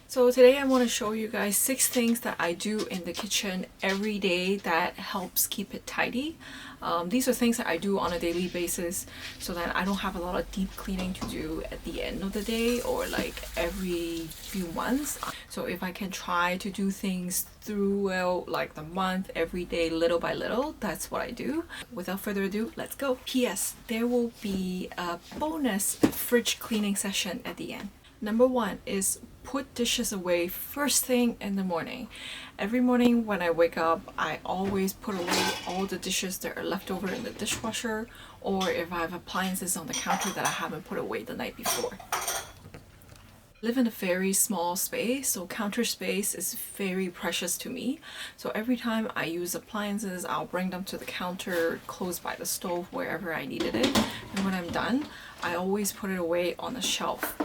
So today I want to show you guys 6 things that I do in the kitchen every day that helps keep it tidy. These are things that I do on a daily basis so that I don't have a lot of deep cleaning to do at the end of the day or like every few months. So if I can try to do things throughout like the month, every day, little by little, that's what I do. Without further ado, let's go. P.S. There will be a bonus fridge cleaning session at the end. Number 1 is put dishes away first thing in the morning. Every morning when I wake up, I always put away all the dishes that are left over in the dishwasher, or if I have appliances on the counter that I haven't put away the night before. I live in a very small space, so counter space is very precious to me. So every time I use appliances, I'll bring them to the counter close by the stove wherever I needed it. And when I'm done, I always put it away on a shelf.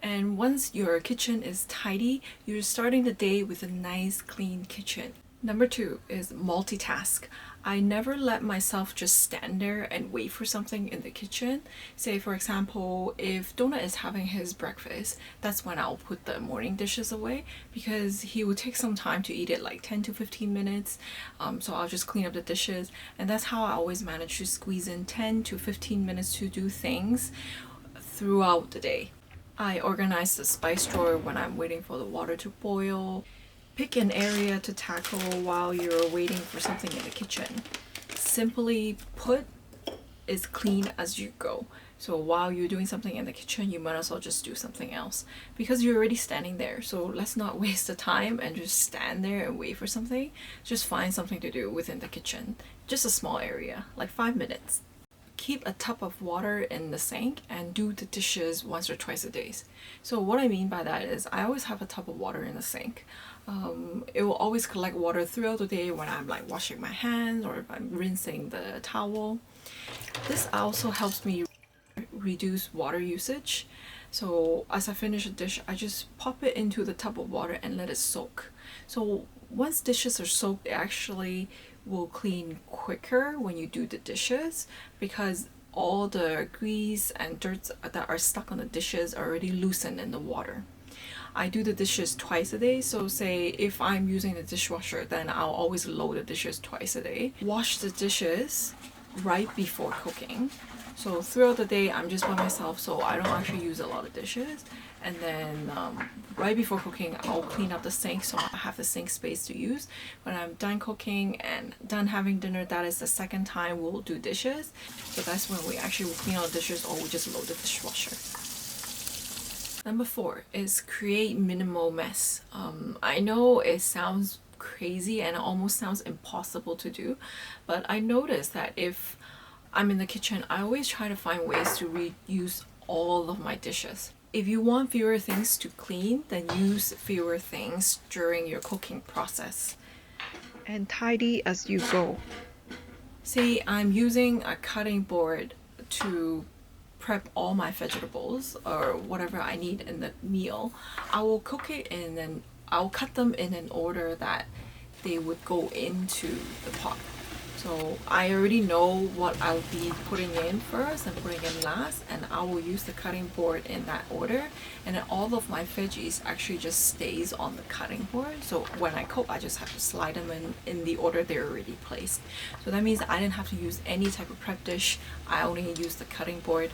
And once your kitchen is tidy, you're starting the day with a nice clean kitchen. Number 2 is multitask. I never let myself just stand there and wait for something in the kitchen. Say for example, if Donut is having his breakfast, that's when I'll put the morning dishes away because he will take some time to eat it, like 10 to 15 minutes. So I'll just clean up the dishes, and that's how I always manage to squeeze in 10 to 15 minutes to do things throughout the day. I organize the spice drawer when I'm waiting for the water to boil. Pick an area to tackle while you're waiting for something in the kitchen. Simply put, is clean as you go. So while you're doing something in the kitchen, you might as well just do something else because you're already standing there. So let's not waste the time and just stand there and wait for something. Just find something to do within the kitchen. Just a small area, like 5 minutes. Keep a tub of water in the sink and do the dishes once or twice a day. So what I mean by that is I always have a tub of water in the sink. It will always collect water throughout the day when I'm like washing my hands or if I'm rinsing the towel. This also helps me reduce water usage. So as I finish a dish, I just pop it into the tub of water and let it soak. So once dishes are soaked, it actually will clean quicker when you do the dishes because all the grease and dirt that are stuck on the dishes are already loosened in the water. I do the dishes twice a day, so say if I'm using the dishwasher, then I'll always load the dishes twice a day. Wash the dishes right before cooking. So throughout the day, I'm just by myself, so I don't actually use a lot of dishes. And then right before cooking, I'll clean up the sink so I have the sink space to use. When I'm done cooking and done having dinner, that is the second time we'll do dishes. So that's when we actually will clean out the dishes or we just load the dishwasher. Number 4 is create minimal mess. I know it sounds crazy and it almost sounds impossible to do, but I noticed that if I'm in the kitchen, I always try to find ways to reuse all of my dishes. If you want fewer things to clean, then use fewer things during your cooking process. And tidy as you go. Say I'm using a cutting board to prep all my vegetables or whatever I need in the meal. I will cook it and then I'll cut them in an order that they would go into the pot. So I already know what I'll be putting in first and putting in last, and I will use the cutting board in that order, and then all of my veggies actually just stays on the cutting board. So when I cook, I just have to slide them in the order they're already placed. So that means I didn't have to use any type of prep dish. I only use the cutting board.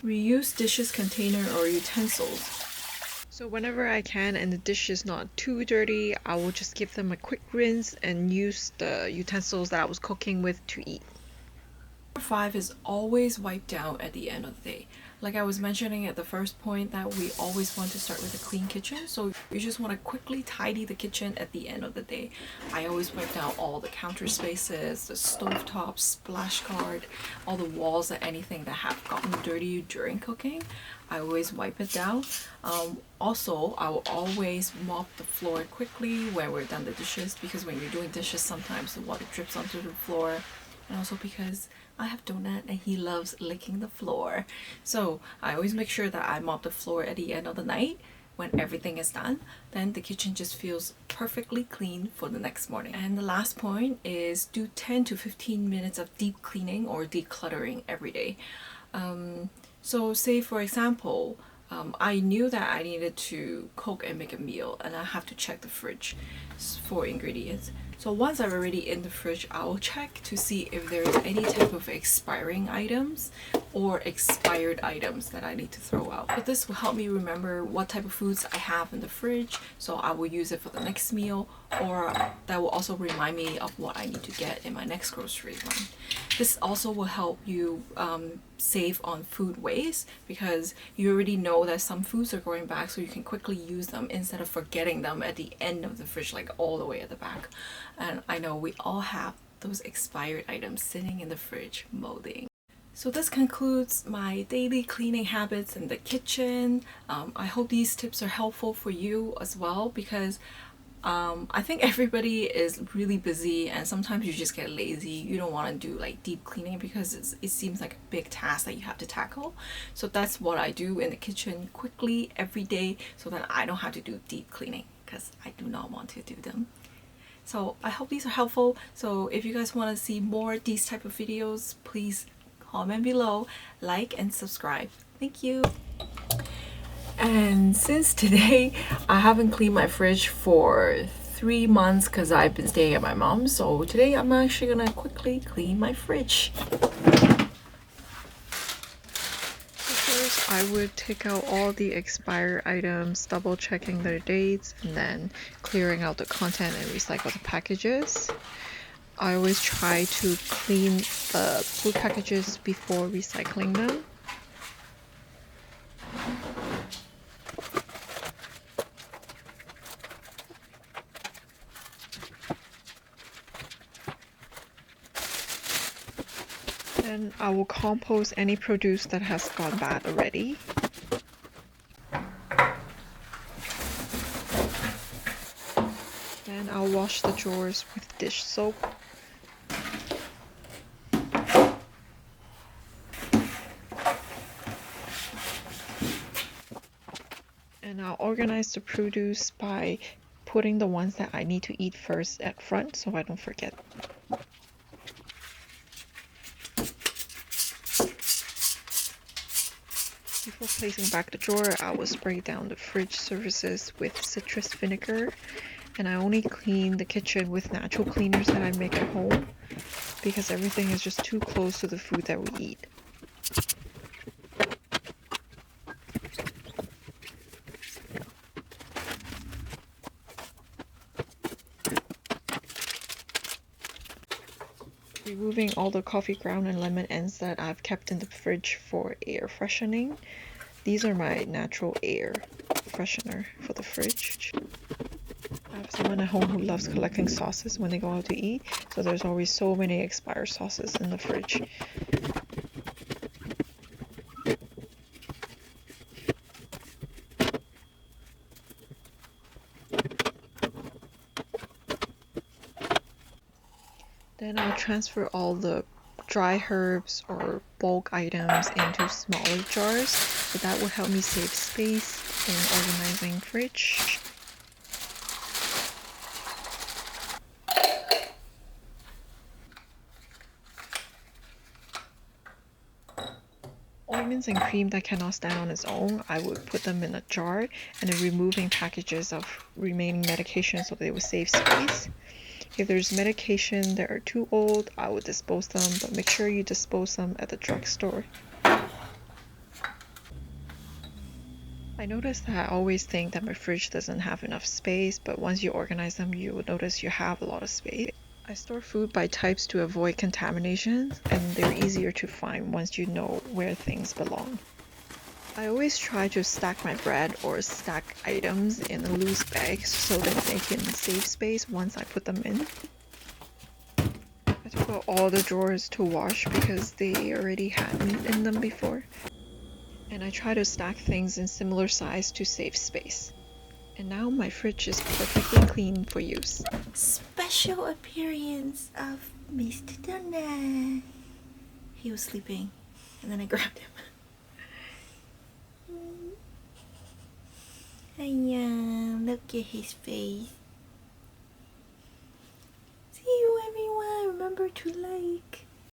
Reuse dishes container or utensils. So whenever I can and the dish is not too dirty, I will just give them a quick rinse and use the utensils that I was cooking with to eat. Number 5 is always wipe down at the end of the day. Like I was mentioning at the first point that we always want to start with a clean kitchen, so you just want to quickly tidy the kitchen at the end of the day. I always wipe down all the counter spaces, the stovetop, splash guard, all the walls and anything that have gotten dirty during cooking. I always wipe it down. Also, I will always mop the floor quickly when we're done the dishes because when you're doing dishes, sometimes the water drips onto the floor. And also because I have Donut and he loves licking the floor. So I always make sure that I mop the floor at the end of the night when everything is done. Then the kitchen just feels perfectly clean for the next morning. And the last point is do 10 to 15 minutes of deep cleaning or decluttering every day. So say for example, I knew that I needed to cook and make a meal, and I have to check the fridge for ingredients. So once I'm already in the fridge, I will check to see if there's any type of expiring items or expired items that I need to throw out. But this will help me remember what type of foods I have in the fridge, so I will use it for the next meal, or that will also remind me of what I need to get in my next grocery run. This also will help you save on food waste, because you already know that some foods are going back, so you can quickly use them instead of forgetting them at the end of the fridge, like all the way at the back. And I know we all have those expired items sitting in the fridge molding. So this concludes my daily cleaning habits in the kitchen. I hope these tips are helpful for you as well, because I think everybody is really busy, and sometimes you just get lazy. You don't want to do like deep cleaning because it seems like a big task that you have to tackle. So that's what I do in the kitchen quickly every day, so that I don't have to do deep cleaning, because I do not want to do them. So I hope these are helpful. So if you guys want to see more these type of videos, please comment below, like and subscribe. Thank you. And since today I haven't cleaned my fridge for 3 months because I've been staying at my mom's, so today I'm actually gonna quickly clean my fridge. First, I would take out all the expired items, double checking their dates, and then clearing out the content and recycle the packages. I always try to clean the food packages before recycling them. Then I will compost any produce that has gone bad already. Then I'll wash the drawers with dish soap. And I'll organize the produce by putting the ones that I need to eat first at front, so I don't forget. Before placing back the drawer, I will spray down the fridge surfaces with citrus vinegar, and I only clean the kitchen with natural cleaners that I make at home, because everything is just too close to the food that we eat. Removing all the coffee ground and lemon ends that I've kept in the fridge for air freshening. These are my natural air freshener for the fridge. I have someone at home who loves collecting sauces when they go out to eat, so there's always so many expired sauces in the fridge. Then I'll transfer all the dry herbs or bulk items into smaller jars, so that will help me save space in organizing fridge. Ointments and cream that cannot stand on its own, I would put them in a jar, and then removing packages of remaining medication so they will save space. If there's medication that are too old, I would dispose them, but make sure you dispose them at the drugstore. I noticed that I always think that my fridge doesn't have enough space, but once you organize them, you will notice you have a lot of space. I store food by types to avoid contamination, and they're easier to find once you know where things belong. I always try to stack my bread or stack items in loose bags so that they can save space once I put them in. I took out all the drawers to wash because they already had meat in them before. And I try to stack things in similar size to save space. And now my fridge is perfectly clean for use. Special appearance of Mr. Donut. He was sleeping, and then I grabbed him. Yeah, look at his face. See you everyone. Remember to like,